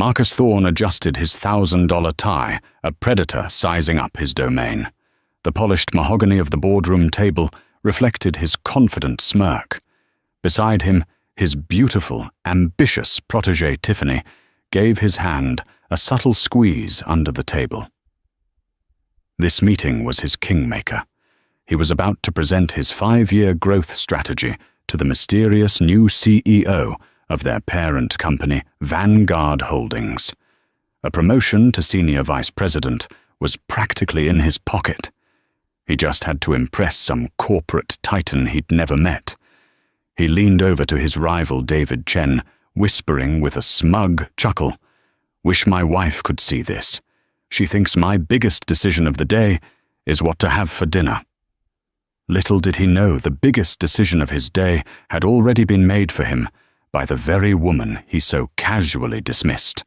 Marcus Thorne adjusted his $1,000 tie, a predator sizing up his domain. The polished mahogany of the boardroom table reflected his confident smirk. Beside him, his beautiful, ambitious protégée Tiffany gave his hand a subtle squeeze under the table. This meeting was his kingmaker. He was about to present his 5-year growth strategy to the mysterious new CEO of their parent company, Vanguard Holdings. A promotion to senior vice president was practically in his pocket. He just had to impress some corporate titan he'd never met. He leaned over to his rival David Chen, whispering with a smug chuckle, "Wish my wife could see this. She thinks my biggest decision of the day is what to have for dinner." Little did he know the biggest decision of his day had already been made for him by the very woman he so casually dismissed.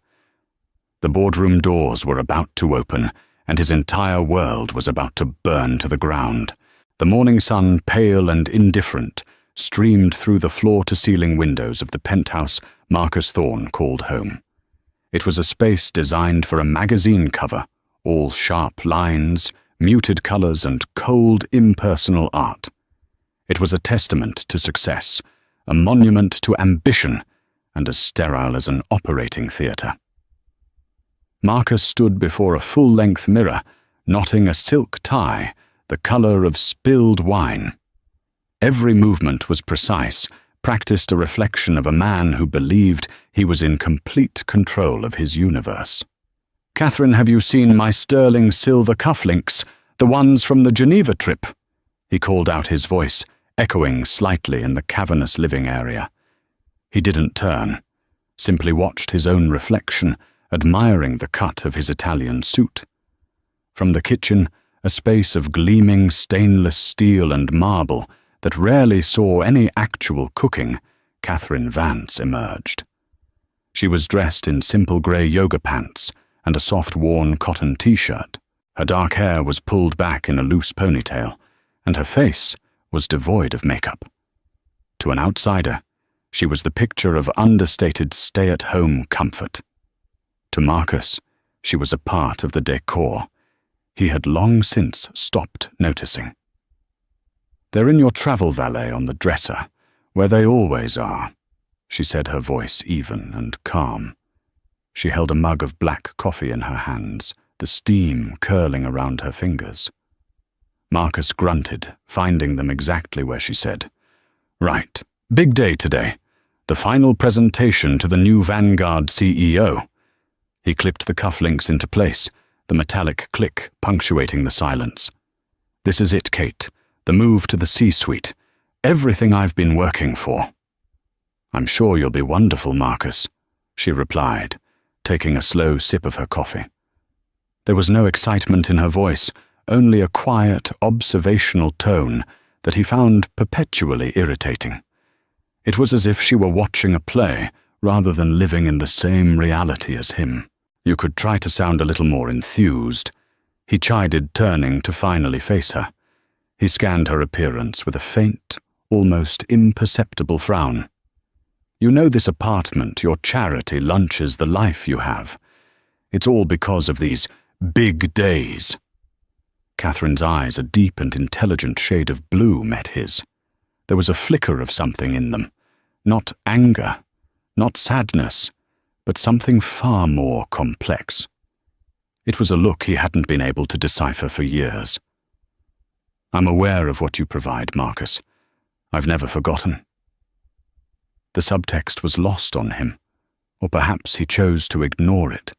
The boardroom doors were about to open, and his entire world was about to burn to the ground. The morning sun, pale and indifferent, streamed through the floor-to-ceiling windows of the penthouse Marcus Thorne called home. It was a space designed for a magazine cover, all sharp lines, muted colors, and cold, impersonal art. It was a testament to success, a monument to ambition, and as sterile as an operating theater. Marcus stood before a full-length mirror, knotting a silk tie, the color of spilled wine. Every movement was precise, practiced a reflection of a man who believed he was in complete control of his universe. "Catherine, have you seen my sterling silver cufflinks, the ones from the Geneva trip?" He called out, his voice echoing slightly in the cavernous living area. He didn't turn, simply watched his own reflection, admiring the cut of his Italian suit. From the kitchen, a space of gleaming stainless steel and marble that rarely saw any actual cooking, Catherine Vance emerged. She was dressed in simple grey yoga pants and a soft worn cotton t-shirt. Her dark hair was pulled back in a loose ponytail, and her face was devoid of makeup. To an outsider, she was the picture of understated stay-at-home comfort. To Marcus, she was a part of the decor he had long since stopped noticing. "They're in your travel valet on the dresser, where they always are," she said, her voice even and calm. She held a mug of black coffee in her hands, the steam curling around her fingers. Marcus grunted, finding them exactly where she said. "Right, big day today. The final presentation to the new Vanguard CEO." He clipped the cufflinks into place, the metallic click punctuating the silence. "This is it, Kate. The move to the C-suite. Everything I've been working for." "I'm sure you'll be wonderful, Marcus," she replied, taking a slow sip of her coffee. There was no excitement in her voice, only a quiet, observational tone that he found perpetually irritating. It was as if she were watching a play rather than living in the same reality as him. "You could try to sound a little more enthused," he chided, turning to finally face her. He scanned her appearance with a faint, almost imperceptible frown. "You know this apartment, your charity, lunches, the life you have. It's all because of these big days." Catherine's eyes, a deep and intelligent shade of blue, met his. There was a flicker of something in them, not anger, not sadness, but something far more complex. It was a look he hadn't been able to decipher for years. "I'm aware of what you provide, Marcus. I've never forgotten." The subtext was lost on him, or perhaps he chose to ignore it.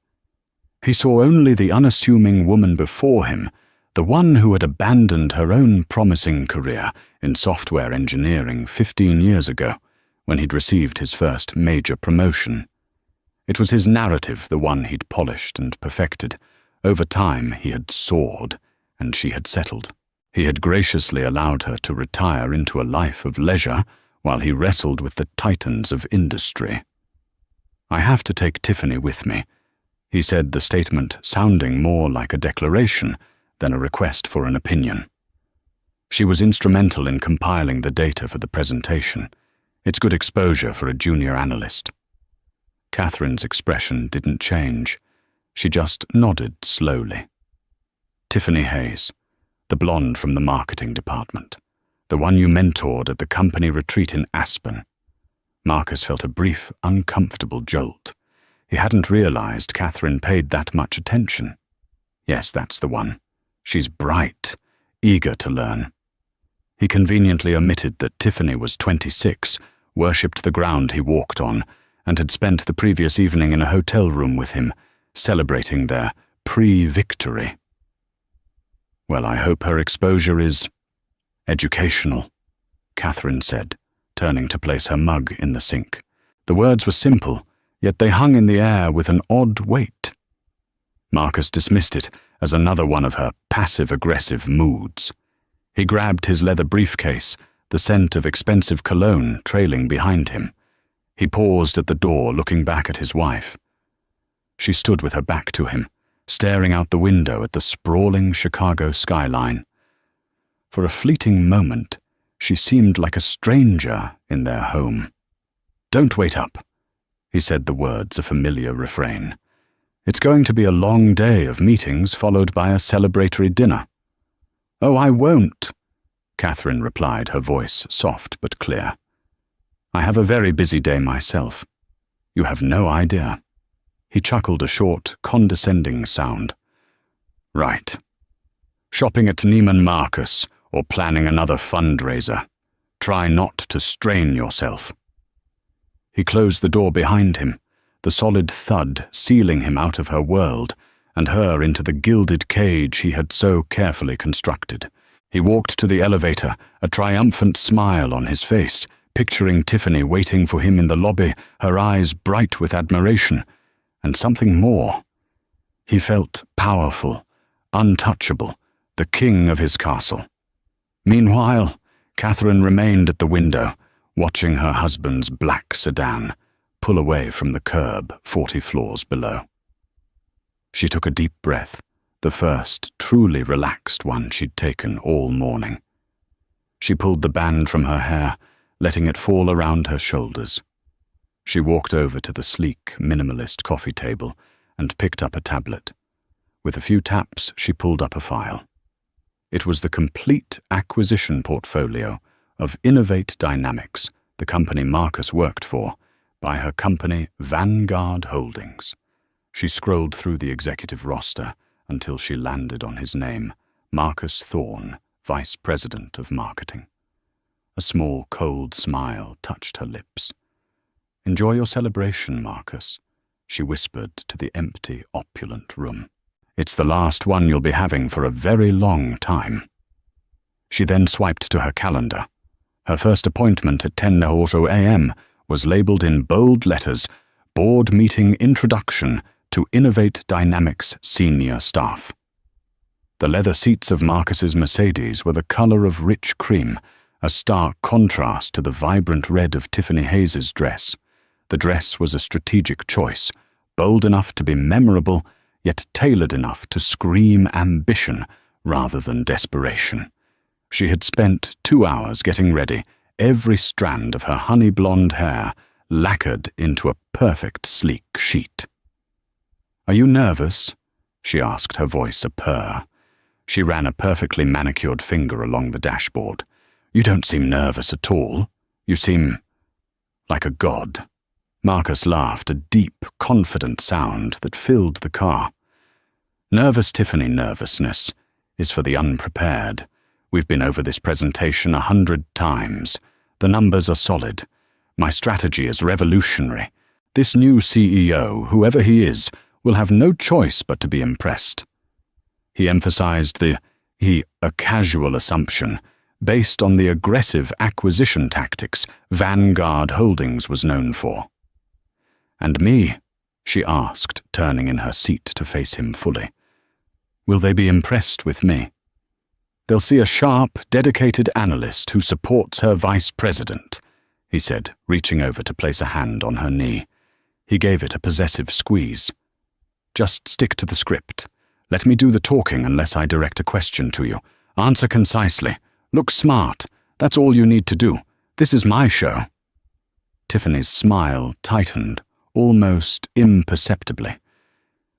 He saw only the unassuming woman before him, the one who had abandoned her own promising career in software engineering 15 years ago, when he'd received his first major promotion. It was his narrative, the one he'd polished and perfected. Over time he had soared, and she had settled. He had graciously allowed her to retire into a life of leisure while he wrestled with the titans of industry. "I have to take Tiffany with me," he said, the statement sounding more like a declaration than a request for an opinion. "She was instrumental in compiling the data for the presentation. It's good exposure for a junior analyst." Catherine's expression didn't change. She just nodded slowly. Tiffany Hayes, the blonde from the marketing department, the one you mentored at the company retreat in Aspen. Marcus felt a brief, uncomfortable jolt. He hadn't realized Catherine paid that much attention. Yes, that's the one. She's bright, eager to learn. He conveniently omitted that Tiffany was 26, worshipped the ground he walked on, and had spent the previous evening in a hotel room with him, celebrating their pre-victory. Well, I hope her exposure is educational, Catherine said, turning to place her mug in the sink. The words were simple, yet they hung in the air with an odd weight. Marcus dismissed it as another one of her passive-aggressive moods. He grabbed his leather briefcase, the scent of expensive cologne trailing behind him. He paused at the door, looking back at his wife. She stood with her back to him, staring out the window at the sprawling Chicago skyline. For a fleeting moment, she seemed like a stranger in their home. "Don't wait up," he said, the words a familiar refrain. "It's going to be a long day of meetings followed by a celebratory dinner." "Oh, I won't," Catherine replied, her voice soft but clear. "I have a very busy day myself. You have no idea." He chuckled a short, condescending sound. "Right. Shopping at Neiman Marcus or planning another fundraiser. Try not to strain yourself." He closed the door behind him, the solid thud sealing him out of her world and her into the gilded cage he had so carefully constructed. He walked to the elevator, a triumphant smile on his face, picturing Tiffany waiting for him in the lobby, her eyes bright with admiration, and something more. He felt powerful, untouchable, the king of his castle. Meanwhile, Catherine remained at the window, watching her husband's black sedan pull away from the curb 40 floors below. She took a deep breath, the first truly relaxed one she'd taken all morning. She pulled the band from her hair, letting it fall around her shoulders. She walked over to the sleek, minimalist coffee table and picked up a tablet. With a few taps, she pulled up a file. It was the complete acquisition portfolio of Innovate Dynamics, the company Marcus worked for, by her company Vanguard Holdings. She scrolled through the executive roster until she landed on his name, Marcus Thorne, Vice President of Marketing. A small, cold smile touched her lips. "Enjoy your celebration, Marcus," she whispered to the empty, opulent room. "It's the last one you'll be having for a very long time." She then swiped to her calendar. Her first appointment at 10:00 a.m. was labeled in bold letters, "Board Meeting Introduction to Innovate Dynamics Senior Staff." The leather seats of Marcus's Mercedes were the color of rich cream, a stark contrast to the vibrant red of Tiffany Hayes's dress. The dress was a strategic choice, bold enough to be memorable, yet tailored enough to scream ambition rather than desperation. She had spent 2 hours getting ready, every strand of her honey blonde hair lacquered into a perfect sleek sheet. "Are you nervous?" she asked, her voice a purr. She ran a perfectly manicured finger along the dashboard. "You don't seem nervous at all. You seem like a god." Marcus laughed, a deep, confident sound that filled the car. "Nervous Tiffany nervousness is for the unprepared. We've been over this presentation 100 times. The numbers are solid. My strategy is revolutionary. This new CEO, whoever he is, will have no choice but to be impressed." He emphasized a casual assumption, based on the aggressive acquisition tactics Vanguard Holdings was known for. "And me?" she asked, turning in her seat to face him fully. "Will they be impressed with me? They'll see a sharp, dedicated analyst who supports her vice president," he said, reaching over to place a hand on her knee. He gave it a possessive squeeze. "Just stick to the script. Let me do the talking unless I direct a question to you. Answer concisely. Look smart. That's all you need to do. This is my show." Tiffany's smile tightened, almost imperceptibly.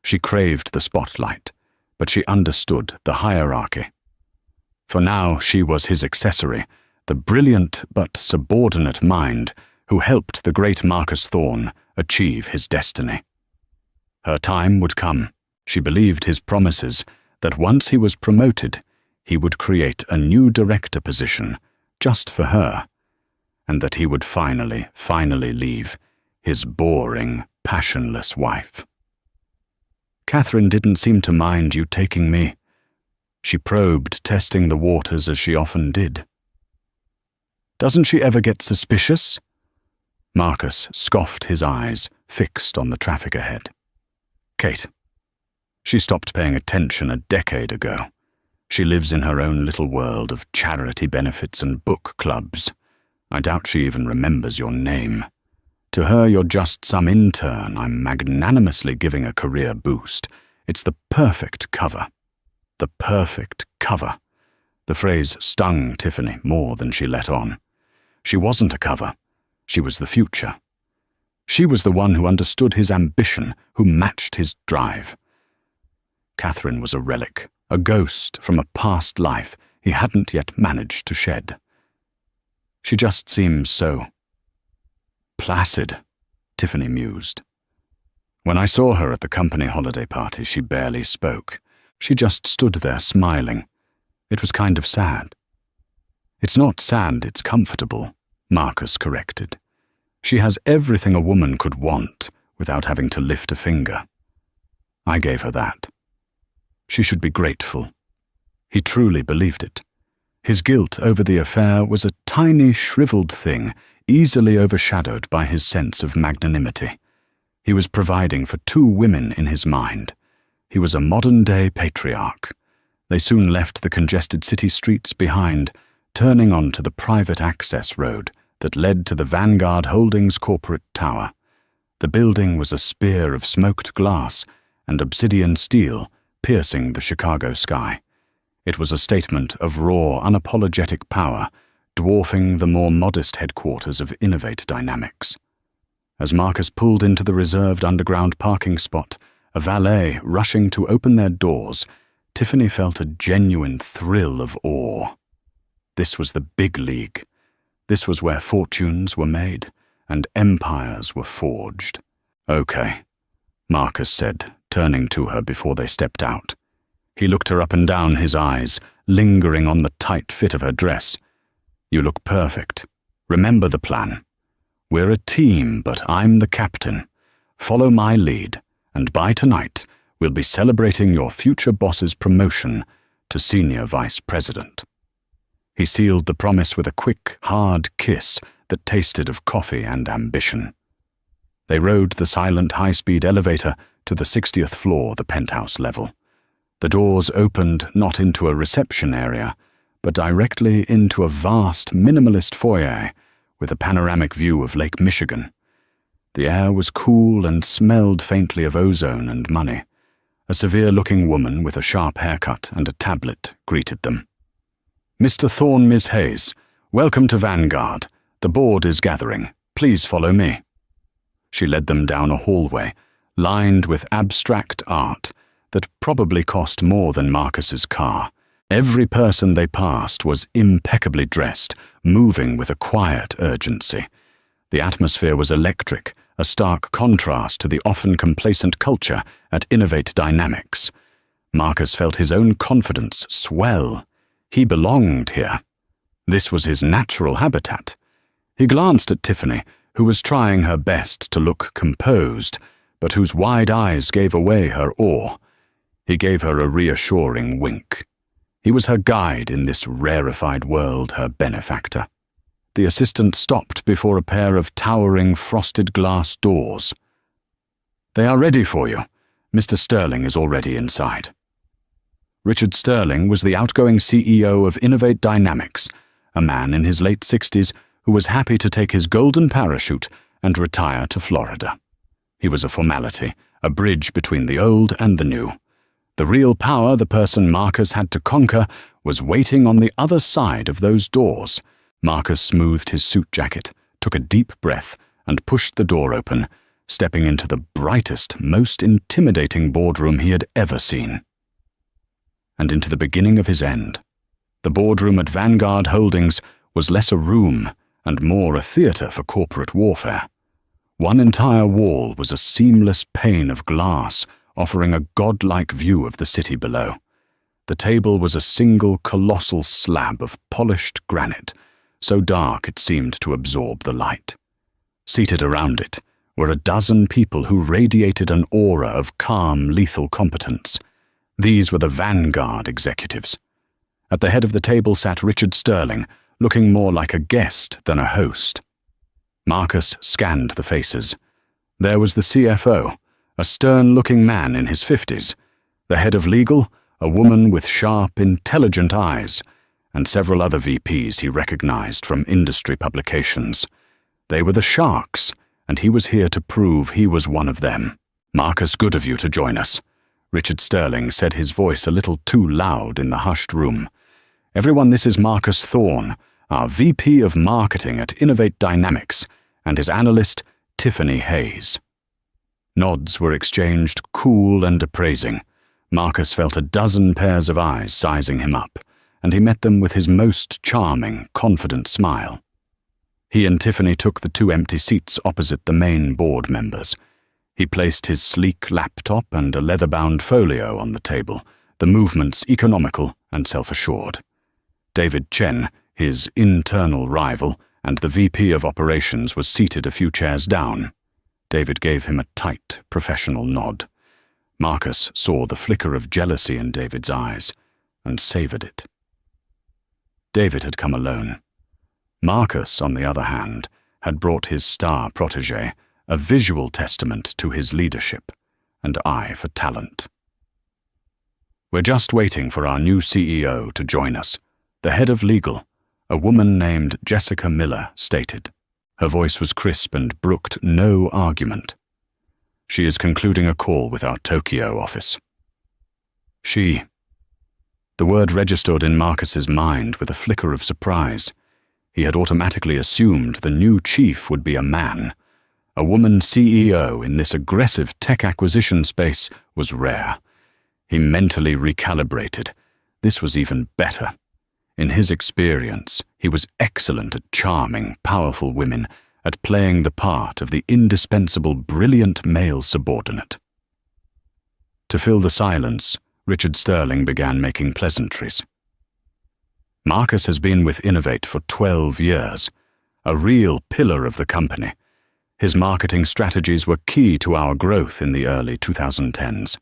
She craved the spotlight, but she understood the hierarchy. For now she was his accessory, the brilliant but subordinate mind who helped the great Marcus Thorne achieve his destiny. Her time would come. She believed his promises that once he was promoted, he would create a new director position just for her, and that he would finally leave his boring, passionless wife. Catherine didn't seem to mind you taking me. She probed, testing the waters as she often did. Doesn't she ever get suspicious? Marcus scoffed, his eyes fixed on the traffic ahead. Kate. She stopped paying attention a decade ago. She lives in her own little world of charity benefits and book clubs. I doubt she even remembers your name. To her, you're just some intern I'm magnanimously giving a career boost. It's the perfect cover. The perfect cover. The phrase stung Tiffany more than she let on. She wasn't a cover. She was the future. She was the one who understood his ambition, who matched his drive. Catherine was a relic, a ghost from a past life he hadn't yet managed to shed. She just seems so placid, Tiffany mused. When I saw her at the company holiday party, she barely spoke. She just stood there smiling. It was kind of sad. It's not sad, it's comfortable, Marcus corrected. She has everything a woman could want without having to lift a finger. I gave her that. She should be grateful. He truly believed it. His guilt over the affair was a tiny, shriveled thing, easily overshadowed by his sense of magnanimity. He was providing for 2 women in his mind. He was a modern-day patriarch. They soon left the congested city streets behind, turning onto the private access road that led to the Vanguard Holdings corporate tower. The building was a spear of smoked glass and obsidian steel piercing the Chicago sky. It was a statement of raw, unapologetic power, dwarfing the more modest headquarters of Innovate Dynamics. As Marcus pulled into the reserved underground parking spot, a valet rushing to open their doors, Tiffany felt a genuine thrill of awe. This was the big league. This was where fortunes were made and empires were forged. Okay, Marcus said, turning to her before they stepped out. He looked her up and down, his eyes lingering on the tight fit of her dress. You look perfect. Remember the plan. We're a team, but I'm the captain. Follow my lead, and by tonight, we'll be celebrating your future boss's promotion to senior vice president. He sealed the promise with a quick, hard kiss that tasted of coffee and ambition. They rode the silent high-speed elevator to the 60th floor, the penthouse level. The doors opened not into a reception area, but directly into a vast, minimalist foyer with a panoramic view of Lake Michigan. The air was cool and smelled faintly of ozone and money. A severe-looking woman with a sharp haircut and a tablet greeted them. Mr. Thorne, Miss Hayes, welcome to Vanguard. The board is gathering. Please follow me. She led them down a hallway, lined with abstract art that probably cost more than Marcus's car. Every person they passed was impeccably dressed, moving with a quiet urgency. The atmosphere was electric, a stark contrast to the often complacent culture at Innovate Dynamics. Marcus felt his own confidence swell. He belonged here. This was his natural habitat. He glanced at Tiffany, who was trying her best to look composed, but whose wide eyes gave away her awe. He gave her a reassuring wink. He was her guide in this rarefied world, her benefactor. The assistant stopped before a pair of towering frosted glass doors. They are ready for you. Mr. Sterling is already inside. Richard Sterling was the outgoing CEO of Innovate Dynamics, a man in his late 60s who was happy to take his golden parachute and retire to Florida. He was a formality, a bridge between the old and the new. The real power the person Marcus had to conquer was waiting on the other side of those doors. Marcus smoothed his suit jacket, took a deep breath, and pushed the door open, stepping into the brightest, most intimidating boardroom he had ever seen. And into the beginning of his end. The boardroom at Vanguard Holdings was less a room and more a theatre for corporate warfare. One entire wall was a seamless pane of glass, offering a godlike view of the city below. The table was a single colossal slab of polished granite, so dark it seemed to absorb the light. Seated around it were a dozen people who radiated an aura of calm, lethal competence. These were the Vanguard executives. At the head of the table sat Richard Sterling, looking more like a guest than a host. Marcus scanned the faces. There was the CFO, a stern-looking man in his 50s, the head of legal, a woman with sharp, intelligent eyes, and several other VPs he recognized from industry publications. They were the sharks, and he was here to prove he was one of them. "Marcus, good of you to join us," Richard Sterling said, his voice a little too loud in the hushed room. "Everyone, this is Marcus Thorne, our VP of Marketing at Innovate Dynamics, and his analyst, Tiffany Hayes." Nods were exchanged, cool and appraising. Marcus felt a dozen pairs of eyes sizing him up, and he met them with his most charming, confident smile. He and Tiffany took the 2 empty seats opposite the main board members. He placed his sleek laptop and a leather-bound folio on the table, the movements economical and self-assured. David Chen, his internal rival, and the VP of Operations was seated a few chairs down. David gave him a tight, professional nod. Marcus saw the flicker of jealousy in David's eyes and savored it. David had come alone. Marcus, on the other hand, had brought his star protégé, a visual testament to his leadership and eye for talent. "We're just waiting for our new CEO to join us," the head of legal, a woman named Jessica Miller, stated. Her voice was crisp and brooked no argument. "She is concluding a call with our Tokyo office." The word registered in Marcus's mind with a flicker of surprise. He had automatically assumed the new chief would be a man. A woman CEO in this aggressive tech acquisition space was rare. He mentally recalibrated. This was even better. In his experience, he was excellent at charming, powerful women, at playing the part of the indispensable, brilliant male subordinate. To fill the silence, Richard Sterling began making pleasantries. "Marcus has been with Innovate for 12 years, a real pillar of the company. His marketing strategies were key to our growth in the early 2010s.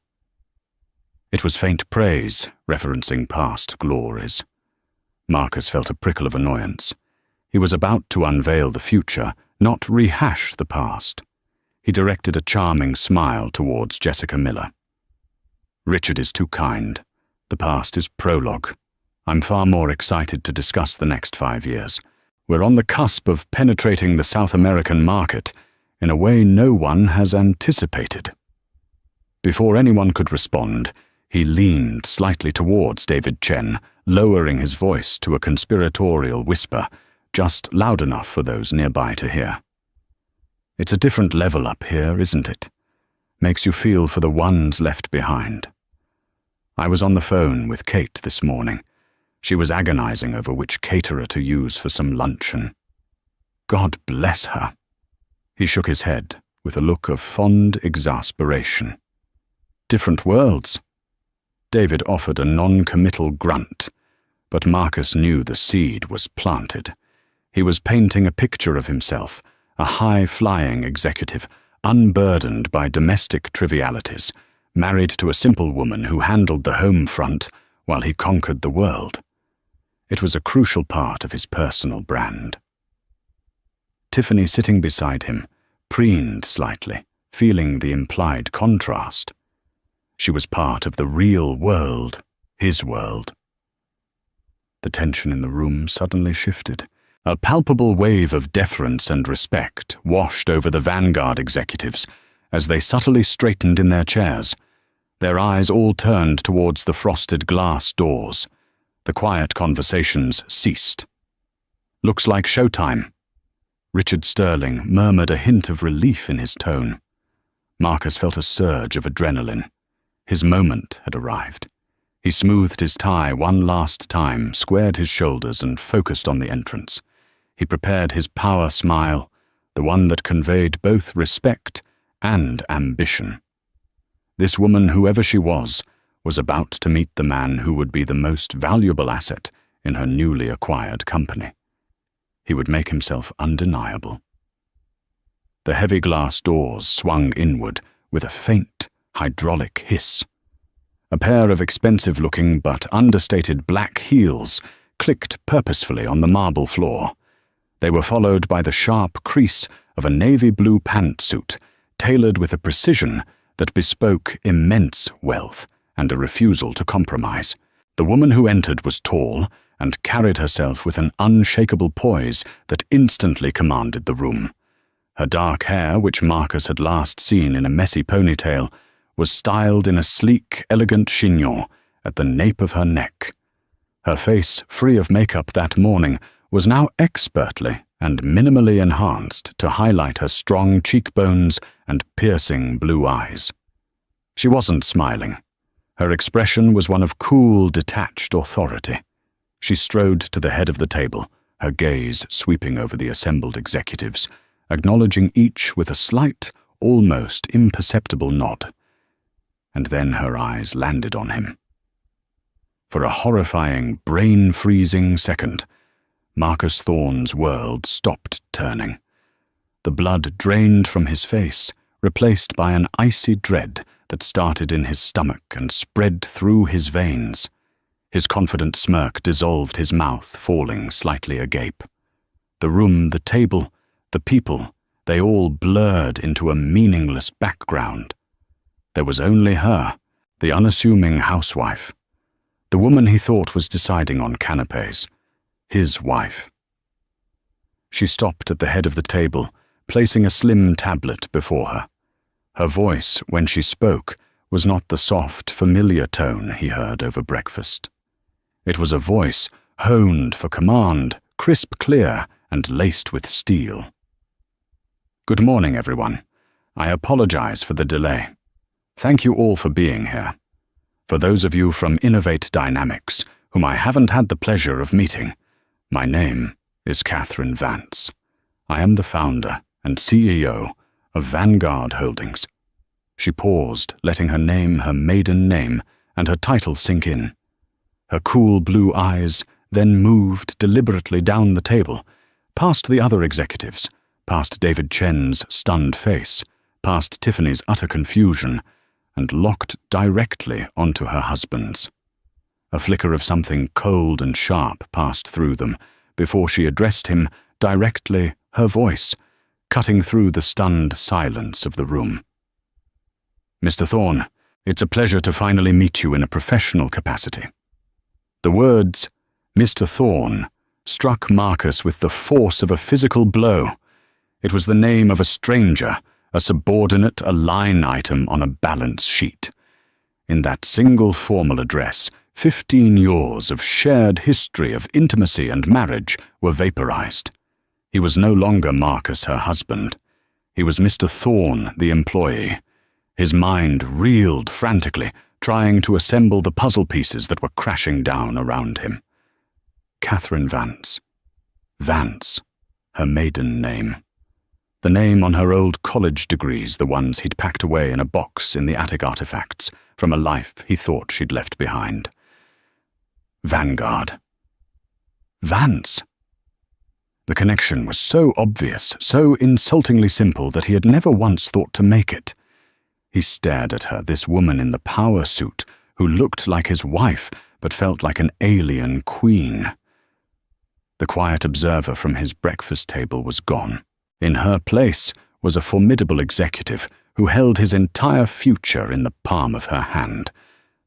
It was faint praise, referencing past glories. Marcus felt a prickle of annoyance. He was about to unveil the future, not rehash the past. He directed a charming smile towards Jessica Miller. "Richard is too kind. The past is prologue. I'm far more excited to discuss the next 5 years. We're on the cusp of penetrating the South American market in a way no one has anticipated." Before anyone could respond, he leaned slightly towards David Chen, lowering his voice to a conspiratorial whisper, just loud enough for those nearby to hear. "It's a different level up here, isn't it? Makes you feel for the ones left behind. I was on the phone with Kate this morning. She was agonizing over which caterer to use for some luncheon. God bless her." He shook his head with a look of fond exasperation. "Different worlds." David offered a non-committal grunt, but Marcus knew the seed was planted. He was painting a picture of himself, a high-flying executive, unburdened by domestic trivialities, married to a simple woman who handled the home front while he conquered the world. It was a crucial part of his personal brand. Tiffany, sitting beside him, preened slightly, feeling the implied contrast. She was part of the real world, his world. The tension in the room suddenly shifted. A palpable wave of deference and respect washed over the Vanguard executives as they subtly straightened in their chairs. Their eyes all turned towards the frosted glass doors. The quiet conversations ceased. "Looks like showtime." Richard Sterling murmured a hint of relief in his tone. Marcus felt a surge of adrenaline. His moment had arrived. He smoothed his tie one last time, squared his shoulders, and focused on the entrance. He prepared his power smile, the one that conveyed both respect and ambition. This woman, whoever she was about to meet the man who would be the most valuable asset in her newly acquired company. He would make himself undeniable. The heavy glass doors swung inward with a faint, hydraulic hiss. A pair of expensive-looking but understated black heels clicked purposefully on the marble floor. They were followed by the sharp crease of a navy blue pantsuit, tailored with a precision that bespoke immense wealth and a refusal to compromise. The woman who entered was tall and carried herself with an unshakable poise that instantly commanded the room. Her dark hair, which Marcus had last seen in a messy ponytail, was styled in a sleek, elegant chignon at the nape of her neck. Her face, free of makeup that morning, was now expertly and minimally enhanced to highlight her strong cheekbones and piercing blue eyes. She wasn't smiling. Her expression was one of cool, detached authority. She strode to the head of the table, her gaze sweeping over the assembled executives, acknowledging each with a slight, almost imperceptible nod. And then her eyes landed on him. For a horrifying, brain-freezing second, Marcus Thorne's world stopped turning. The blood drained from his face, replaced by an icy dread that started in his stomach and spread through his veins. His confident smirk dissolved his mouth, falling slightly agape. The room, the table, the people, they all blurred into a meaningless background. There was only her, the unassuming housewife. The woman he thought was deciding on canapés. His wife. She stopped at the head of the table, placing a slim tablet before her. Her voice, when she spoke, was not the soft, familiar tone he heard over breakfast. It was a voice honed for command, crisp clear, and laced with steel. "Good morning, everyone. I apologize for the delay. Thank you all for being here. For those of you from Innovate Dynamics, whom I haven't had the pleasure of meeting, my name is Catherine Vance. I am the founder and CEO of Vanguard Holdings." She paused, letting her name, her maiden name, and her title sink in. Her cool blue eyes then moved deliberately down the table, past the other executives, past David Chen's stunned face, past Tiffany's utter confusion, and locked directly onto her husband's. A flicker of something cold and sharp passed through them before she addressed him directly, her voice cutting through the stunned silence of the room. "Mr. Thorne, it's a pleasure to finally meet you in a professional capacity." The words, "Mr. Thorne," struck Marcus with the force of a physical blow. It was the name of a stranger, a subordinate, a line item on a balance sheet. In that single formal address, 15 years of shared history of intimacy and marriage were vaporized. He was no longer Marcus, her husband. He was Mr. Thorne, the employee. His mind reeled frantically, trying to assemble the puzzle pieces that were crashing down around him. Catherine Vance. Vance, her maiden name. The name on her old college degrees, the ones he'd packed away in a box in the attic artifacts from a life he thought she'd left behind. Vanguard. Vance. The connection was so obvious, so insultingly simple that he had never once thought to make it. He stared at her, this woman in the power suit, who looked like his wife but felt like an alien queen. The quiet observer from his breakfast table was gone. In her place was a formidable executive who held his entire future in the palm of her hand.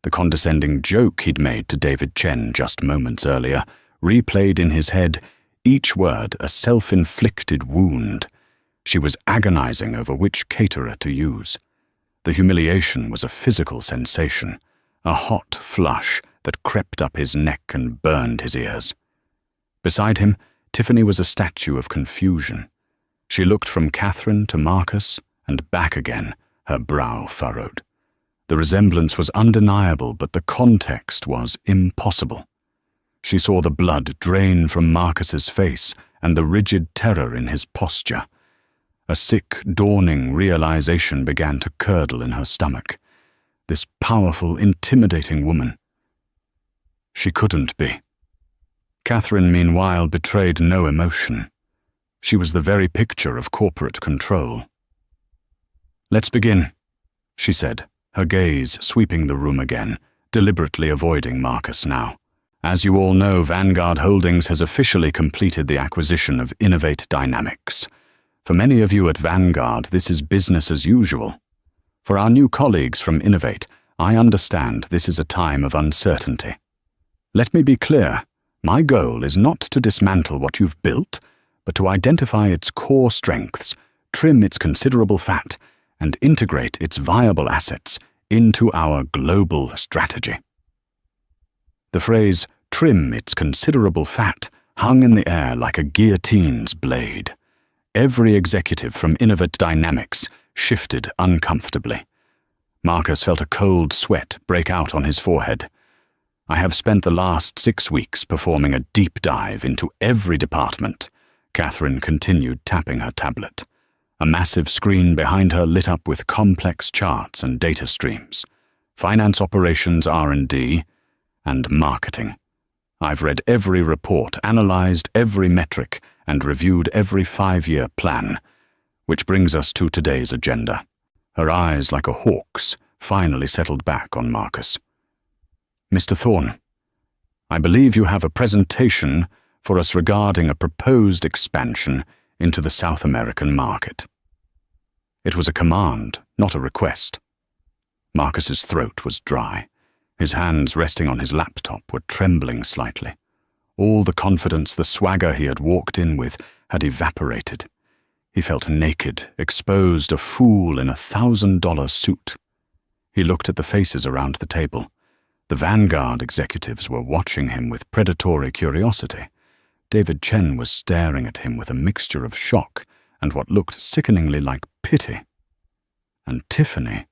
The condescending joke he'd made to David Chen just moments earlier replayed in his head, each word a self-inflicted wound. She was agonizing over which caterer to use. The humiliation was a physical sensation, a hot flush that crept up his neck and burned his ears. Beside him, Tiffany was a statue of confusion. She looked from Catherine to Marcus and back again, Her brow furrowed. The resemblance was undeniable, but the context was impossible. She saw the blood drain from Marcus's face and the rigid terror in his posture. A sick, dawning realization began to curdle in her stomach. This powerful, intimidating woman. She couldn't be. Catherine, meanwhile, betrayed no emotion. She was the very picture of corporate control. "Let's begin," she said, her gaze sweeping the room again, deliberately avoiding Marcus now. "As you all know, Vanguard Holdings has officially completed the acquisition of Innovate Dynamics. For many of you at Vanguard, this is business as usual. For our new colleagues from Innovate, I understand this is a time of uncertainty. Let me be clear, my goal is not to dismantle what you've built, but to identify its core strengths, trim its considerable fat, and integrate its viable assets into our global strategy." The phrase, "trim its considerable fat," hung in the air like a guillotine's blade. Every executive from Innovate Dynamics shifted uncomfortably. Marcus felt a cold sweat break out on his forehead. "I have spent the last 6 weeks performing a deep dive into every department," Catherine continued, tapping her tablet. A massive screen behind her lit up with complex charts and data streams. Finance operations, R&D, and marketing. I've read every report, analyzed every metric, and reviewed every 5-year plan. Which brings us to today's agenda. Her eyes, like a hawk's, finally settled back on Marcus. "Mr. Thorne, I believe you have a presentation for us regarding a proposed expansion into the South American market." It was a command, not a request. Marcus's throat was dry. His hands resting on his laptop were trembling slightly. All the confidence, the swagger he had walked in with had evaporated. He felt naked, exposed, a fool in a $1,000 suit. He looked at the faces around the table. The Vanguard executives were watching him with predatory curiosity. David Chen was staring at him with a mixture of shock and what looked sickeningly like pity. And Tiffany?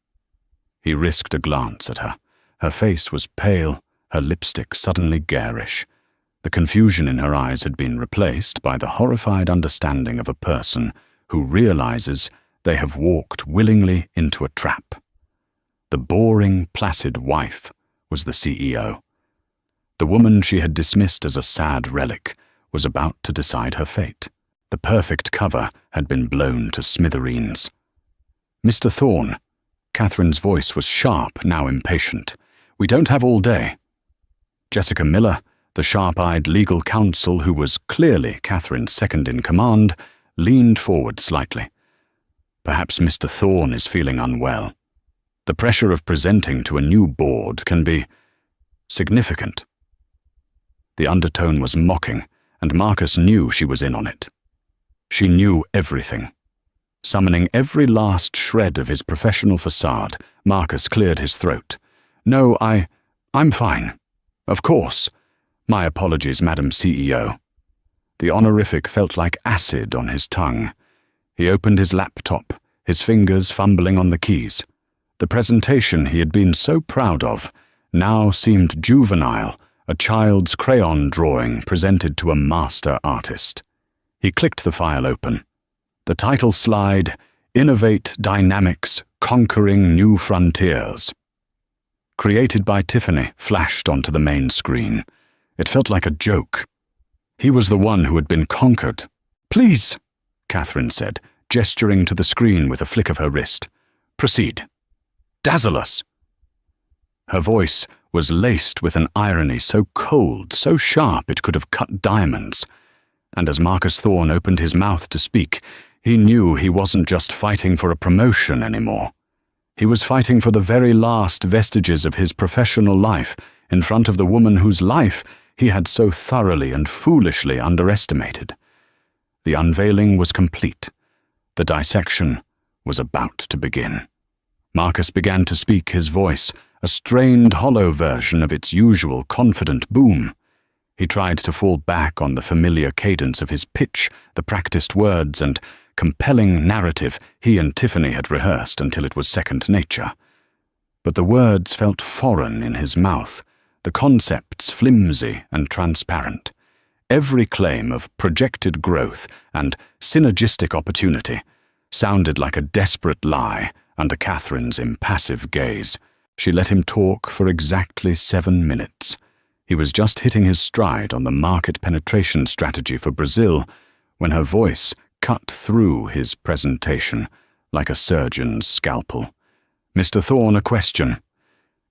He risked a glance at her. Her face was pale, her lipstick suddenly garish. The confusion in her eyes had been replaced by the horrified understanding of a person who realizes they have walked willingly into a trap. The boring, placid wife was the CEO. The woman she had dismissed as a sad relic was about to decide her fate. The perfect cover had been blown to smithereens. "Mr. Thorne," Catherine's voice was sharp, now impatient. "We don't have all day." Jessica Miller, the sharp-eyed legal counsel who was clearly Catherine's second-in-command, leaned forward slightly. "Perhaps Mr. Thorne is feeling unwell. The pressure of presenting to a new board can be significant." The undertone was mocking, and Marcus knew she was in on it. She knew everything. Summoning every last shred of his professional facade, Marcus cleared his throat. "No, I'm fine. Of course. My apologies, Madam CEO." The honorific felt like acid on his tongue. He opened his laptop, his fingers fumbling on the keys. The presentation he had been so proud of now seemed juvenile, a child's crayon drawing presented to a master artist. He clicked the file open. The title slide, "Innovate Dynamics, Conquering New Frontiers." Created by Tiffany, flashed onto the main screen. It felt like a joke. He was the one who had been conquered. "Please," Catherine said, gesturing to the screen with a flick of her wrist. "Proceed. Dazzle us." Her voice was laced with an irony so cold, so sharp it could have cut diamonds. And as Marcus Thorne opened his mouth to speak, he knew he wasn't just fighting for a promotion anymore. He was fighting for the very last vestiges of his professional life in front of the woman whose life he had so thoroughly and foolishly underestimated. The unveiling was complete. The dissection was about to begin. Marcus began to speak, his voice, a strained, hollow version of its usual confident boom. He tried to fall back on the familiar cadence of his pitch, the practiced words, and compelling narrative he and Tiffany had rehearsed until it was second nature. But the words felt foreign in his mouth, the concepts flimsy and transparent. Every claim of projected growth and synergistic opportunity sounded like a desperate lie under Catherine's impassive gaze. She let him talk for exactly 7 minutes. He was just hitting his stride on the market penetration strategy for Brazil when her voice cut through his presentation like a surgeon's scalpel. "Mr. Thorne, a question."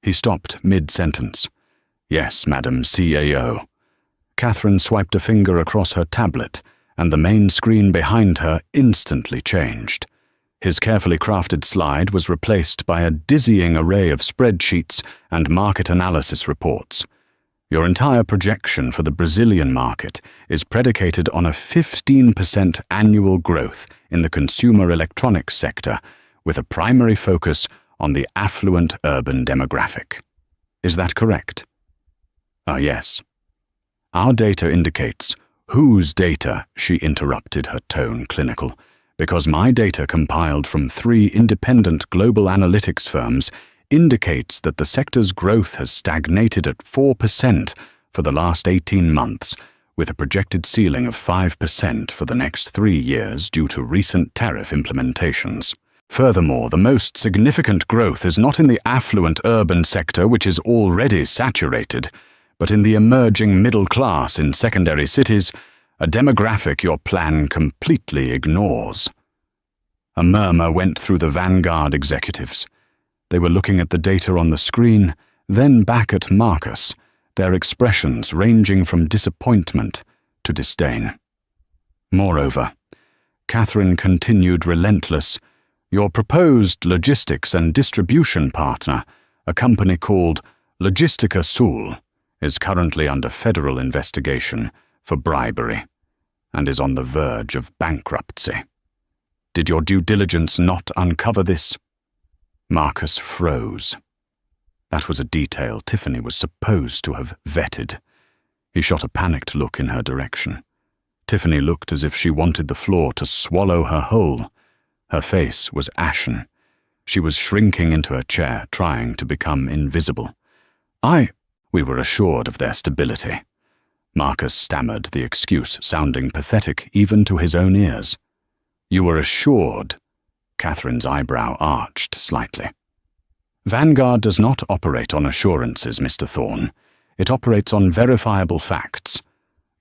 He stopped mid-sentence. "Yes, Madam CAO." Catherine swiped a finger across her tablet, and the main screen behind her instantly changed. His carefully crafted slide was replaced by a dizzying array of spreadsheets and market analysis reports. "Your entire projection for the Brazilian market is predicated on a 15% annual growth in the consumer electronics sector, with a primary focus on the affluent urban demographic. Is that correct?" Yes." "Our data indicates—" "Whose data?" she interrupted, her tone clinical. "Because my data, compiled from 3 independent global analytics firms, indicates that the sector's growth has stagnated at 4% for the last 18 months, with a projected ceiling of 5% for the next 3 years due to recent tariff implementations. Furthermore, the most significant growth is not in the affluent urban sector, which is already saturated, but in the emerging middle class in secondary cities, a demographic your plan completely ignores." A murmur went through the Vanguard executives. They were looking at the data on the screen, then back at Marcus, their expressions ranging from disappointment to disdain. Moreover, Catherine continued relentless, "Your proposed logistics and distribution partner, a company called Logistica Sul, is currently under federal investigation for bribery and is on the verge of bankruptcy. Did your due diligence not uncover this?" Marcus froze. That was a detail Tiffany was supposed to have vetted. He shot a panicked look in her direction. Tiffany looked as if she wanted the floor to swallow her whole. Her face was ashen. She was shrinking into her chair, trying to become invisible. We were assured of their stability." Marcus stammered, the excuse sounding pathetic even to his own ears. "You were assured?" Catherine's eyebrow arched slightly. "Vanguard does not operate on assurances, Mr. Thorne. It operates on verifiable facts.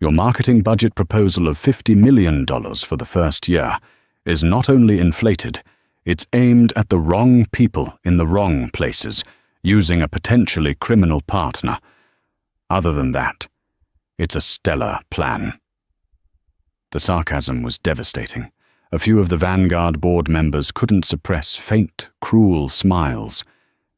Your marketing budget proposal of $50 million for the first year is not only inflated, it's aimed at the wrong people in the wrong places, using a potentially criminal partner. Other than that, it's a stellar plan." The sarcasm was devastating. A few of the Vanguard board members couldn't suppress faint, cruel smiles.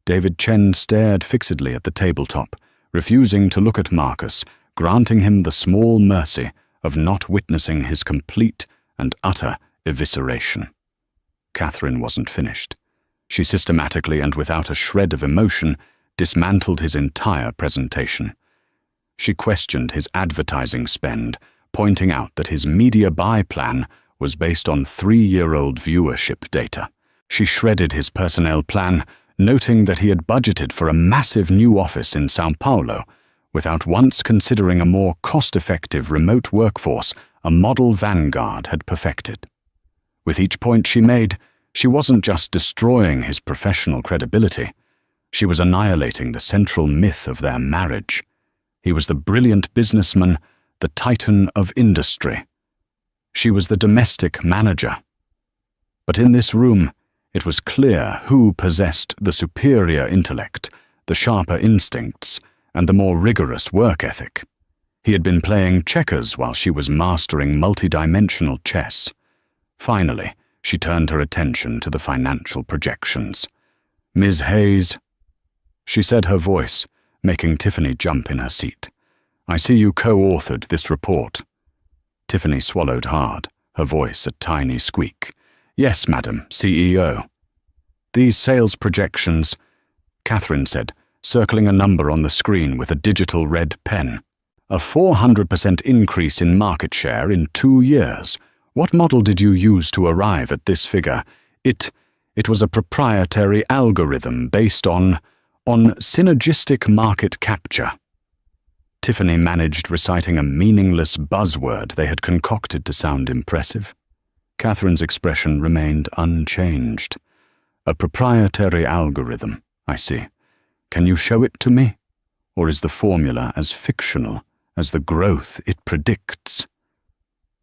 David Chen stared fixedly at the tabletop, refusing to look at Marcus, granting him the small mercy of not witnessing his complete and utter evisceration. Catherine wasn't finished. She systematically and without a shred of emotion dismantled his entire presentation. She questioned his advertising spend, pointing out that his media buy plan was based on 3-year-old viewership data. She shredded his personnel plan, noting that he had budgeted for a massive new office in São Paulo, without once considering a more cost-effective remote workforce a model Vanguard had perfected. With each point she made, she wasn't just destroying his professional credibility. She was annihilating the central myth of their marriage. He was the brilliant businessman, the titan of industry. She was the domestic manager. But in this room, it was clear who possessed the superior intellect, the sharper instincts, and the more rigorous work ethic. He had been playing checkers while she was mastering multidimensional chess. Finally, she turned her attention to the financial projections. "Ms. Hayes," she said, her voice making Tiffany jump in her seat. "I see you co-authored this report." Tiffany swallowed hard, her voice a tiny squeak. "Yes, Madam CEO." "These sales projections," Catherine said, circling a number on the screen with a digital red pen. "A 400% increase in market share in 2 years, What model did you use to arrive at this figure? It was a proprietary algorithm based on synergistic market capture. Tiffany managed reciting a meaningless buzzword they had concocted to sound impressive. Catherine's expression remained unchanged. A proprietary algorithm, I see. Can you show it to me? Or is the formula as fictional as the growth it predicts?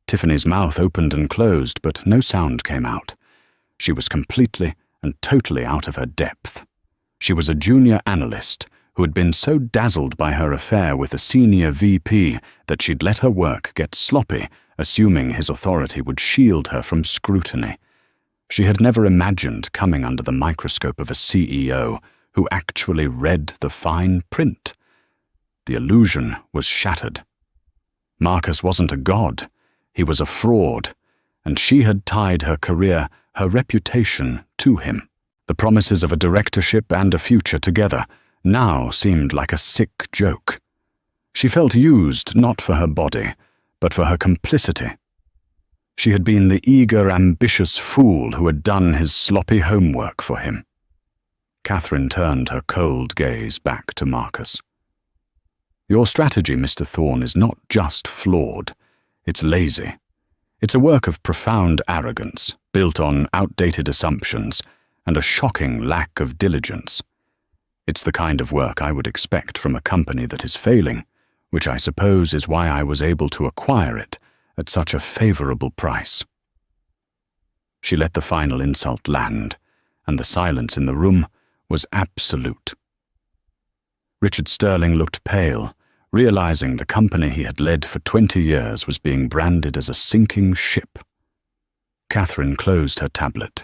Tiffany's mouth opened and closed, but no sound came out. She was completely and totally out of her depth. She was a junior analyst who had been so dazzled by her affair with a senior VP that she'd let her work get sloppy, assuming his authority would shield her from scrutiny. She had never imagined coming under the microscope of a CEO who actually read the fine print. The illusion was shattered. Marcus wasn't a god. He was a fraud, and she had tied her career, her reputation, to him. The promises of a directorship and a future together now seemed like a sick joke. She felt used not for her body, but for her complicity. She had been the eager, ambitious fool who had done his sloppy homework for him. Catherine turned her cold gaze back to Marcus. Your strategy, Mr. Thorne, is not just flawed. It's lazy. It's a work of profound arrogance, built on outdated assumptions and a shocking lack of diligence. It's the kind of work I would expect from a company that is failing, which I suppose is why I was able to acquire it at such a favorable price. She let the final insult land, and the silence in the room was absolute. Richard Sterling looked pale, realizing the company he had led for 20 years was being branded as a sinking ship. Catherine closed her tablet.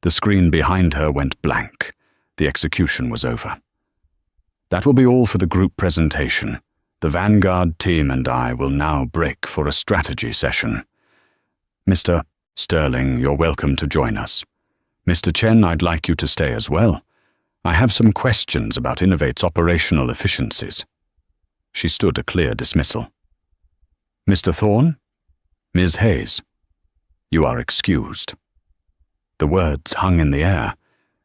The screen behind her went blank. The execution was over. That will be all for the group presentation. The Vanguard team and I will now break for a strategy session. Mr. Sterling, you're welcome to join us. Mr. Chen, I'd like you to stay as well. I have some questions about Innovate's operational efficiencies. She stood a clear dismissal. Mr. Thorne? Ms. Hayes? You are excused. The words hung in the air.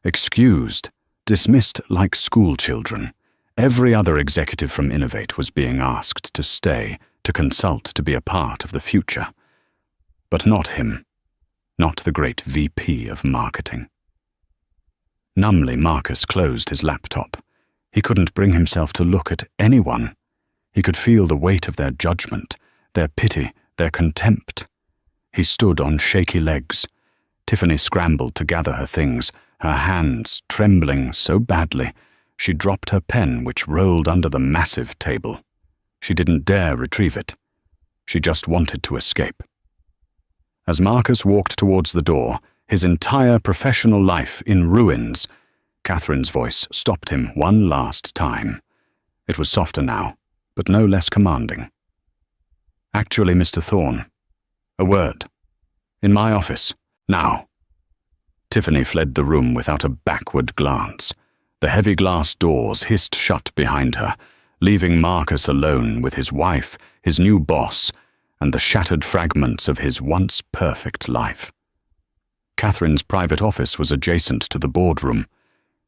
Excused, dismissed like schoolchildren. Every other executive from Innovate was being asked to stay, to consult, to be a part of the future. But not him. Not the great VP of marketing. Numbly, Marcus closed his laptop. He couldn't bring himself to look at anyone. He could feel the weight of their judgment, their pity, their contempt. He stood on shaky legs. Tiffany scrambled to gather her things, her hands trembling so badly, she dropped her pen, which rolled under the massive table. She didn't dare retrieve it. She just wanted to escape. As Marcus walked towards the door, his entire professional life in ruins, Catherine's voice stopped him one last time. It was softer now, but no less commanding. Actually, Mr. Thorne, a word. In my office, now. Tiffany fled the room without a backward glance. The heavy glass doors hissed shut behind her, leaving Marcus alone with his wife, his new boss, and the shattered fragments of his once perfect life. Catherine's private office was adjacent to the boardroom.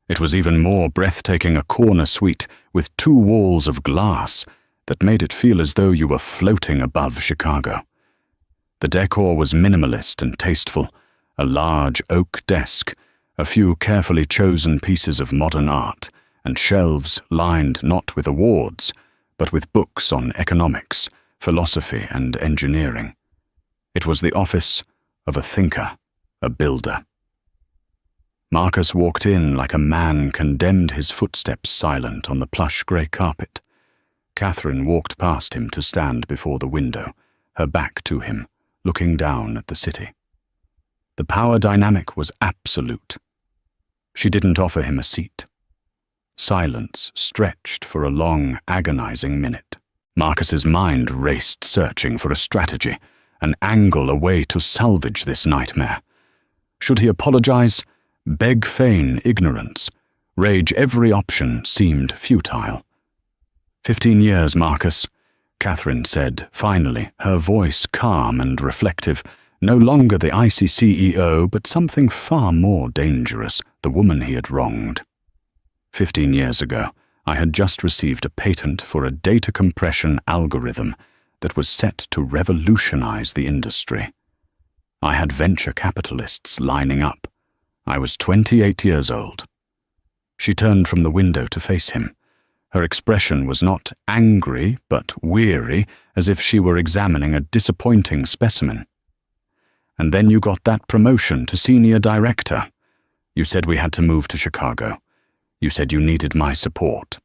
It was even more breathtaking, a corner suite with 2 walls of glass that made it feel as though you were floating above Chicago. The decor was minimalist and tasteful, a large oak desk, a few carefully chosen pieces of modern art, and shelves lined not with awards, but with books on economics, philosophy, and engineering. It was the office of a thinker, a builder. Marcus walked in like a man condemned, his footsteps silent on the plush grey carpet. Catherine walked past him to stand before the window, her back to him, looking down at the city. The power dynamic was absolute. She didn't offer him a seat. Silence stretched for a long, agonizing minute. Marcus's mind raced, searching for a strategy, an angle, a way to salvage this nightmare. Should he apologize? Beg feign ignorance? Rage every option seemed futile. 15 years, Marcus, Catherine said, finally, her voice calm and reflective, No longer the icy CEO, but something far more dangerous, the woman he had wronged. 15 years ago, I had just received a patent for a data compression algorithm that was set to revolutionize the industry. I had venture capitalists lining up. I was 28 years old. She turned from the window to face him. Her expression was not angry, but weary, as if she were examining a disappointing specimen. And then you got that promotion to senior director. You said we had to move to Chicago. You said you needed my support.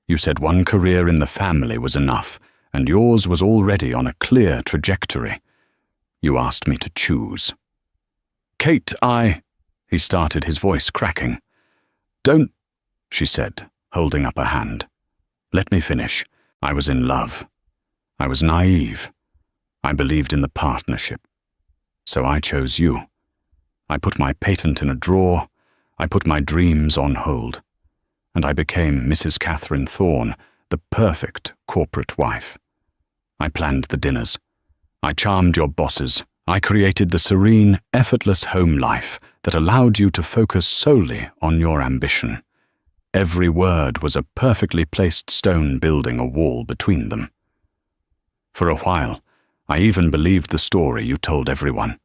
You said one career in the family was enough, and yours was already on a clear trajectory. You asked me to choose. Kate, He started, his voice cracking. Don't, she said, holding up a hand. Let me finish. I was in love. I was naive. I believed in the partnership. So I chose you. I put my patent in a drawer. I put my dreams on hold. And I became Mrs. Catherine Thorne, the perfect corporate wife. I planned the dinners. I charmed your bosses. I created the serene, effortless home life that allowed you to focus solely on your ambition. Every word was a perfectly placed stone building a wall between them. For a while, I even believed the story you told everyone,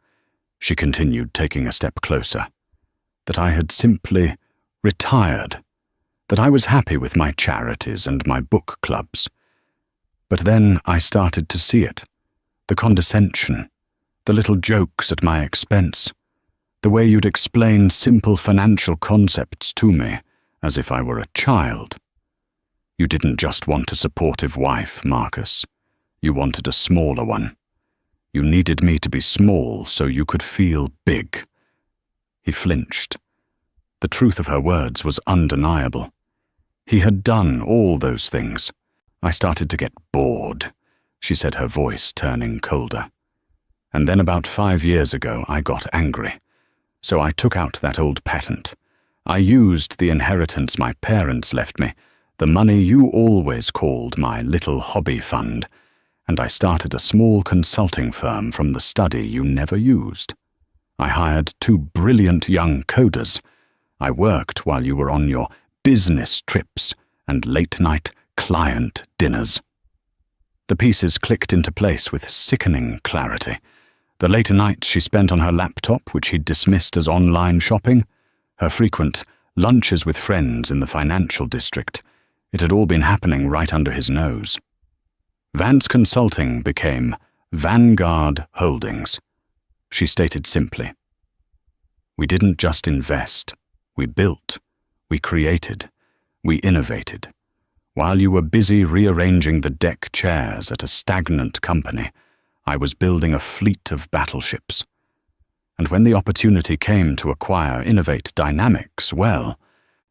she continued, taking a step closer, that I had simply retired, that I was happy with my charities and my book clubs. But then I started to see it, the condescension, the little jokes at my expense, the way you'd explain simple financial concepts to me as if I were a child. You didn't just want a supportive wife, Marcus. You wanted a smaller one. You needed me to be small so you could feel big. He flinched. The truth of her words was undeniable. He had done all those things. I started to get bored, she said, her voice turning colder. And then about 5 years ago, I got angry. So I took out that old patent. I used the inheritance my parents left me, the money you always called my little hobby fund, and I started a small consulting firm from the study you never used. I hired 2 brilliant young coders. I worked while you were on your business trips and late-night client dinners. The pieces clicked into place with sickening clarity. The later nights she spent on her laptop, which he'd dismissed as online shopping, her frequent lunches with friends in the financial district. It had all been happening right under his nose. Vance Consulting became Vanguard Holdings, she stated simply. We didn't just invest. We built. We created. We innovated. While you were busy rearranging the deck chairs at a stagnant company, I was building a fleet of battleships. And when the opportunity came to acquire Innovate Dynamics, well,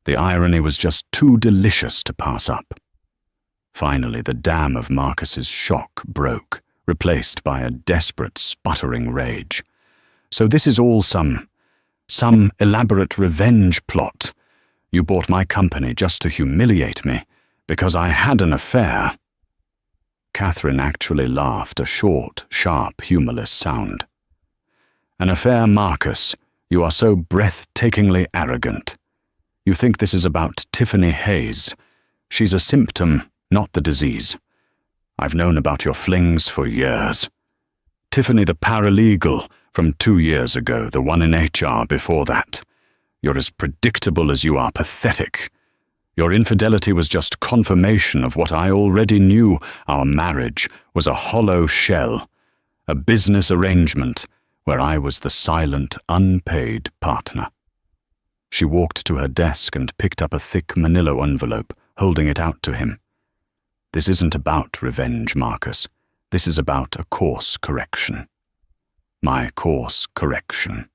the irony was just too delicious to pass up. Finally, the dam of Marcus's shock broke, replaced by a desperate, sputtering rage. So this is all some elaborate revenge plot. You bought my company just to humiliate me, because I had an affair. Catherine actually laughed, a short, sharp, humorless sound. An affair, Marcus. You are so breathtakingly arrogant. You think this is about Tiffany Hayes. She's a symptom, not the disease. I've known about your flings for years. Tiffany the paralegal from 2 years ago, the one in HR before that. You're as predictable as you are pathetic. Your infidelity was just confirmation of what I already knew. Our marriage was a hollow shell, a business arrangement where I was the silent, unpaid partner. She walked to her desk and picked up a thick manila envelope, holding it out to him. This isn't about revenge, Marcus. This is about a course correction. My course correction.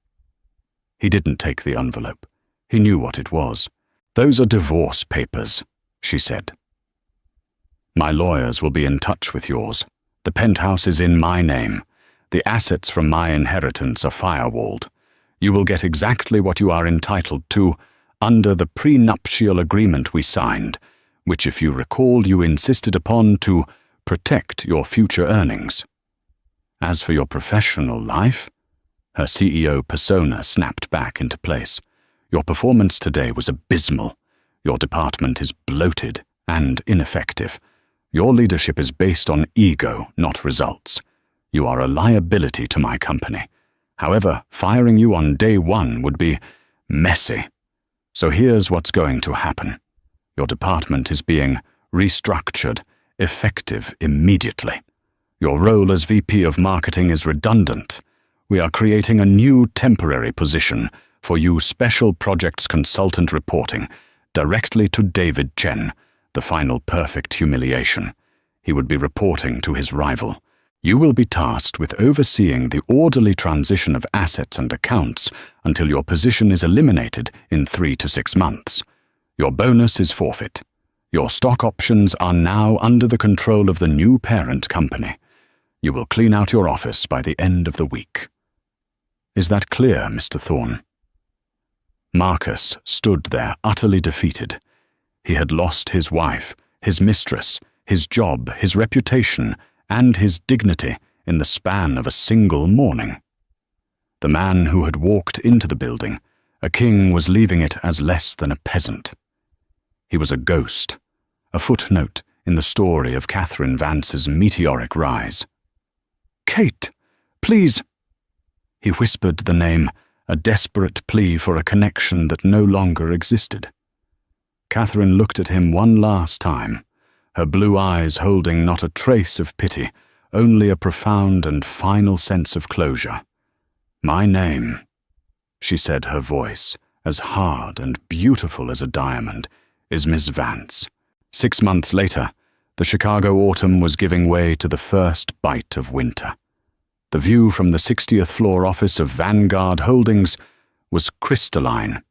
He didn't take the envelope. He knew what it was. Those are divorce papers, she said. My lawyers will be in touch with yours. The penthouse is in my name. The assets from my inheritance are firewalled. You will get exactly what you are entitled to under the prenuptial agreement we signed, which, if you recall, you insisted upon to protect your future earnings. As for your professional life, Her CEO persona snapped back into place. Your performance today was abysmal. Your department is bloated and ineffective. Your leadership is based on ego, not results. You are a liability to my company. However, firing you on day one would be messy. So here's what's going to happen. Your department is being restructured, effective immediately. Your role as VP of Marketing is redundant. We are creating a new temporary position for you Special Projects Consultant reporting directly to David Chen, the final perfect humiliation. He would be reporting to his rival. You will be tasked with overseeing the orderly transition of assets and accounts until your position is eliminated in 3 to 6 months. Your bonus is forfeit. Your stock options are now under the control of the new parent company. You will clean out your office by the end of the week. Is that clear, Mr. Thorne? Marcus stood there utterly defeated. He had lost his wife, his mistress, his job, his reputation, and his dignity in the span of a single morning. The man who had walked into the building, a king, was leaving it as less than a peasant. He was a ghost, a footnote in the story of Catherine Vance's meteoric rise. "Kate, please!" He whispered the name, a desperate plea for a connection that no longer existed. Catherine looked at him one last time, her blue eyes holding not a trace of pity, only a profound and final sense of closure. "My name," she said, her voice, as hard and beautiful as a diamond, "is Miss Vance." 6 months later, the Chicago autumn was giving way to the first bite of winter. The view from the 60th floor office of Vanguard Holdings was crystalline.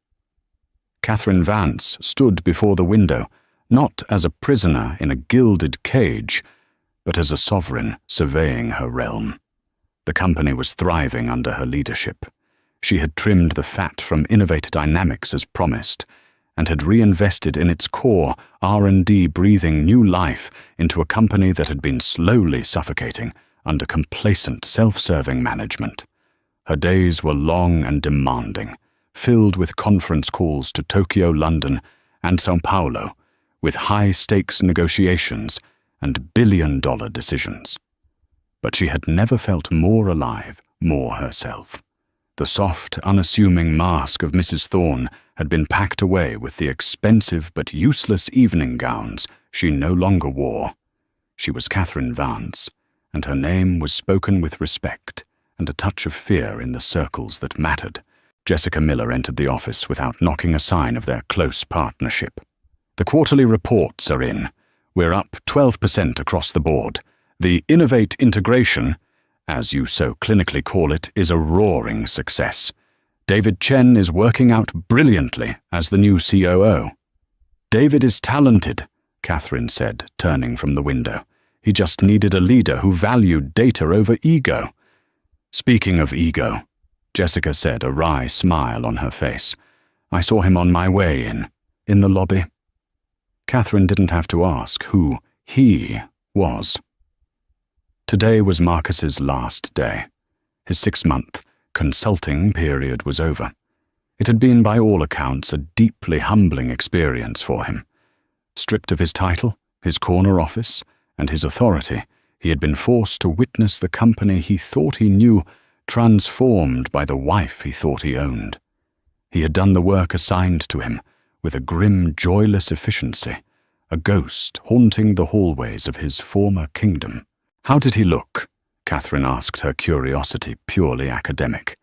Catherine Vance stood before the window, not as a prisoner in a gilded cage, but as a sovereign surveying her realm. The company was thriving under her leadership. She had trimmed the fat from Innovate Dynamics as promised, and had reinvested in its core R&D, breathing new life into a company that had been slowly suffocating under complacent, self-serving management. Her days were long and demanding, filled with conference calls to Tokyo, London, and São Paulo, with high-stakes negotiations and billion-dollar decisions. But she had never felt more alive, more herself. The soft, unassuming mask of Mrs. Thorne had been packed away with the expensive but useless evening gowns she no longer wore. She was Catherine Vance, and her name was spoken with respect and a touch of fear in the circles that mattered. Jessica Miller entered the office without knocking a sign of their close partnership. "The quarterly reports are in. We're up 12% across the board. The Innovate integration, as you so clinically call it, is a roaring success. David Chen is working out brilliantly as the new COO. David is talented," Catherine said, turning from the window. "He just needed a leader who valued data over ego." "Speaking of ego," Jessica said, a wry smile on her face, "I saw him on my way in the lobby." Catherine didn't have to ask who he was. Today was Marcus's last day. His 6-month consulting period was over. It had been, by all accounts, a deeply humbling experience for him. Stripped of his title, his corner office, and his authority, he had been forced to witness the company he thought he knew transformed by the wife he thought he owned. He had done the work assigned to him with a grim, joyless efficiency, a ghost haunting the hallways of his former kingdom. "How did he look?" Catherine asked, her curiosity purely academic.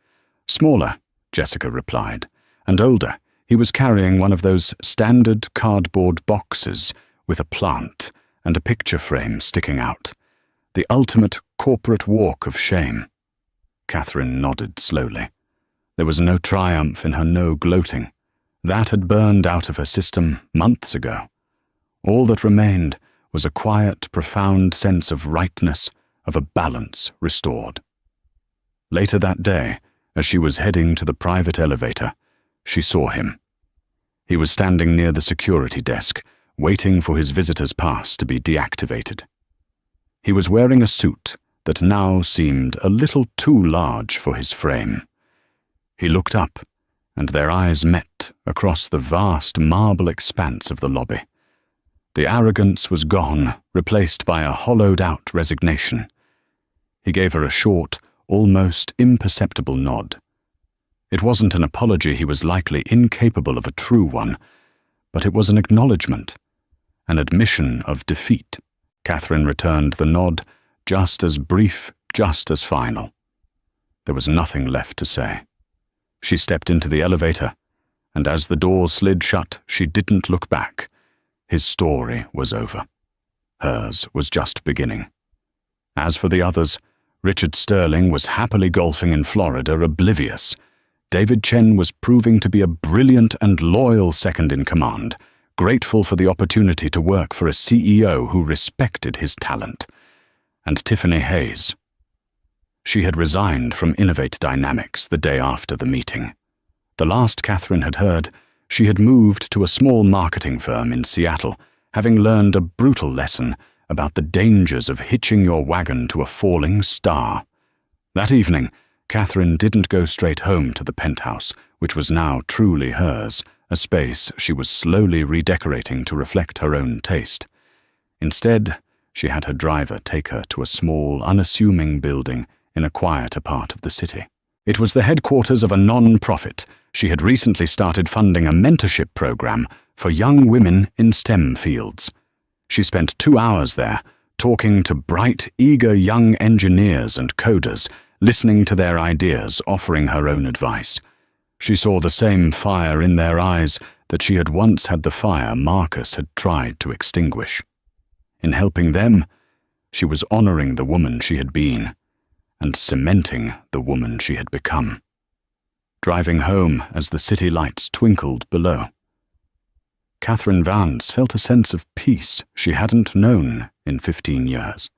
"Smaller," Jessica replied, "and older. He was carrying one of those standard cardboard boxes with a plant and a picture frame sticking out. The ultimate corporate walk of shame." Catherine nodded slowly. There was no triumph in her no gloating. That had burned out of her system months ago. All that remained was a quiet, profound sense of rightness, of a balance restored. Later that day, as she was heading to the private elevator, she saw him. He was standing near the security desk, waiting for his visitor's pass to be deactivated. He was wearing a suit that now seemed a little too large for his frame, He looked up, and their eyes met across the vast marble expanse of the lobby. The arrogance was gone, replaced by a hollowed-out resignation. He gave her a short, almost imperceptible nod. It wasn't an apology, he was likely incapable of a true one, but it was an acknowledgement, an admission of defeat. Catherine returned the nod, just as brief, just as final. There was nothing left to say. She stepped into the elevator, and as the door slid shut, she didn't look back. His story was over. Hers was just beginning. As for the others, Richard Sterling was happily golfing in Florida, oblivious. David Chen was proving to be a brilliant and loyal second-in-command, grateful for the opportunity to work for a CEO who respected his talent. And Tiffany Hayes. She had resigned from Innovate Dynamics the day after the meeting. The last Catherine had heard, she had moved to a small marketing firm in Seattle, having learned a brutal lesson about the dangers of hitching your wagon to a falling star. That evening, Catherine didn't go straight home to the penthouse, which was now truly hers, a space she was slowly redecorating to reflect her own taste. Instead, she had her driver take her to a small, unassuming building in a quieter part of the city. It was the headquarters of a non-profit. She had recently started funding a mentorship program for young women in STEM fields. She spent 2 hours there, talking to bright, eager young engineers and coders, listening to their ideas, offering her own advice. She saw the same fire in their eyes that she had once had the fire Marcus had tried to extinguish. In helping them, she was honoring the woman she had been, and cementing the woman she had become. Driving home as the city lights twinkled below, Catherine Vance felt a sense of peace she hadn't known in 15 years.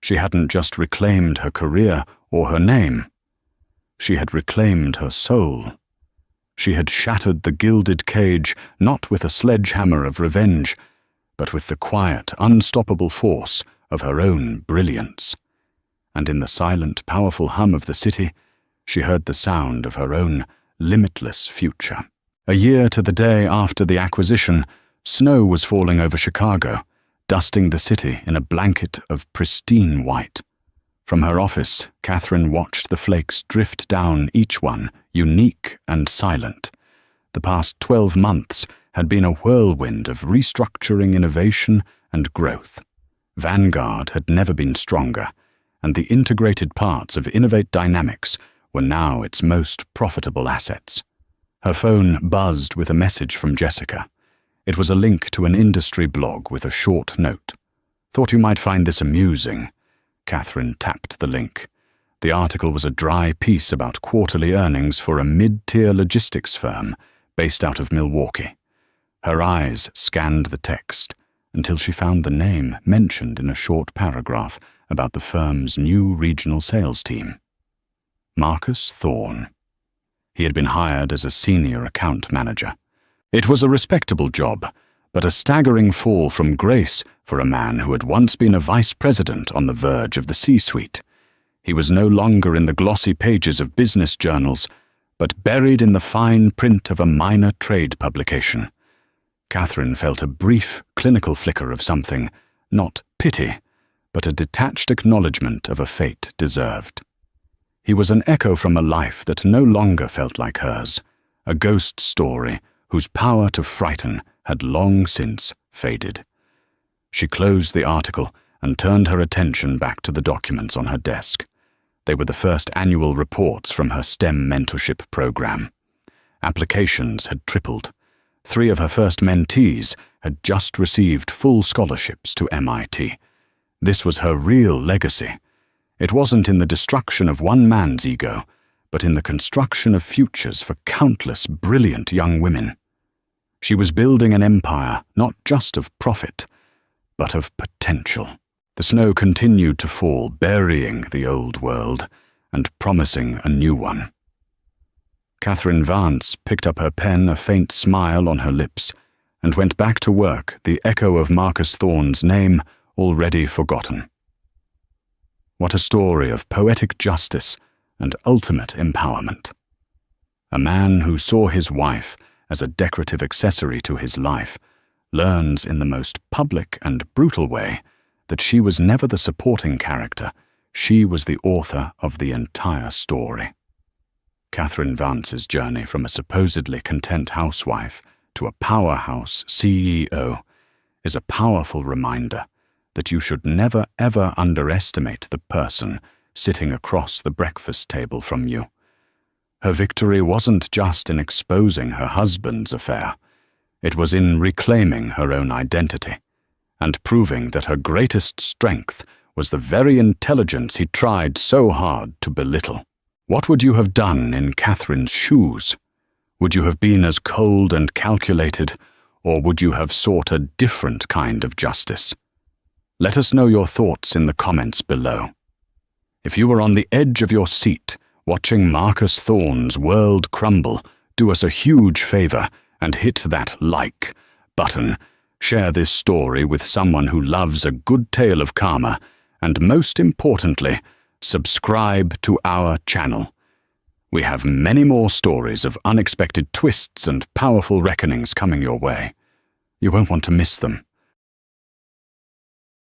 She hadn't just reclaimed her career or her name. She had reclaimed her soul. She had shattered the gilded cage not with a sledgehammer of revenge, but with the quiet, unstoppable force of her own brilliance. And in the silent, powerful hum of the city, she heard the sound of her own limitless future. A year to the day after the acquisition, snow was falling over Chicago, dusting the city in a blanket of pristine white. From her office, Catherine watched the flakes drift down, each one unique and silent. The past 12 months had been a whirlwind of restructuring, innovation, and growth. Vanguard had never been stronger, and the integrated parts of Innovate Dynamics were now its most profitable assets. Her phone buzzed with a message from Jessica. It was a link to an industry blog with a short note. "Thought you might find this amusing." Catherine tapped the link. The article was a dry piece about quarterly earnings for a mid-tier logistics firm based out of Milwaukee. Her eyes scanned the text until she found the name mentioned in a short paragraph about the firm's new regional sales team. Marcus Thorne. He had been hired as a senior account manager. It was a respectable job, but a staggering fall from grace for a man who had once been a vice president on the verge of the C-suite. He was no longer in the glossy pages of business journals, but buried in the fine print of a minor trade publication. Catherine felt a brief, clinical flicker of something, not pity, but a detached acknowledgement of a fate deserved. He was an echo from a life that no longer felt like hers, a ghost story whose power to frighten had long since faded. She closed the article and turned her attention back to the documents on her desk. They were the first annual reports from her STEM mentorship program. Applications had tripled. 3 of her first mentees had just received full scholarships to MIT. This was her real legacy. It wasn't in the destruction of one man's ego, but in the construction of futures for countless brilliant young women. She was building an empire not just of profit, but of potential. The snow continued to fall, burying the old world and promising a new one. Catherine Vance picked up her pen, a faint smile on her lips, and went back to work, the echo of Marcus Thorne's name already forgotten. What a story of poetic justice and ultimate empowerment. A man who saw his wife as a decorative accessory to his life learns in the most public and brutal way that she was never the supporting character, she was the author of the entire story. Catherine Vance's journey from a supposedly content housewife to a powerhouse CEO is a powerful reminder that you should never ever underestimate the person sitting across the breakfast table from you. Her victory wasn't just in exposing her husband's affair, it was in reclaiming her own identity and proving that her greatest strength was the very intelligence he tried so hard to belittle. What would you have done in Catherine's shoes? Would you have been as cold and calculated, or would you have sought a different kind of justice? Let us know your thoughts in the comments below. If you were on the edge of your seat, watching Marcus Thorne's world crumble, do us a huge favor and hit that like button. Share this story with someone who loves a good tale of karma, and most importantly, subscribe to our channel. We have many more stories of unexpected twists and powerful reckonings coming your way. You won't want to miss them.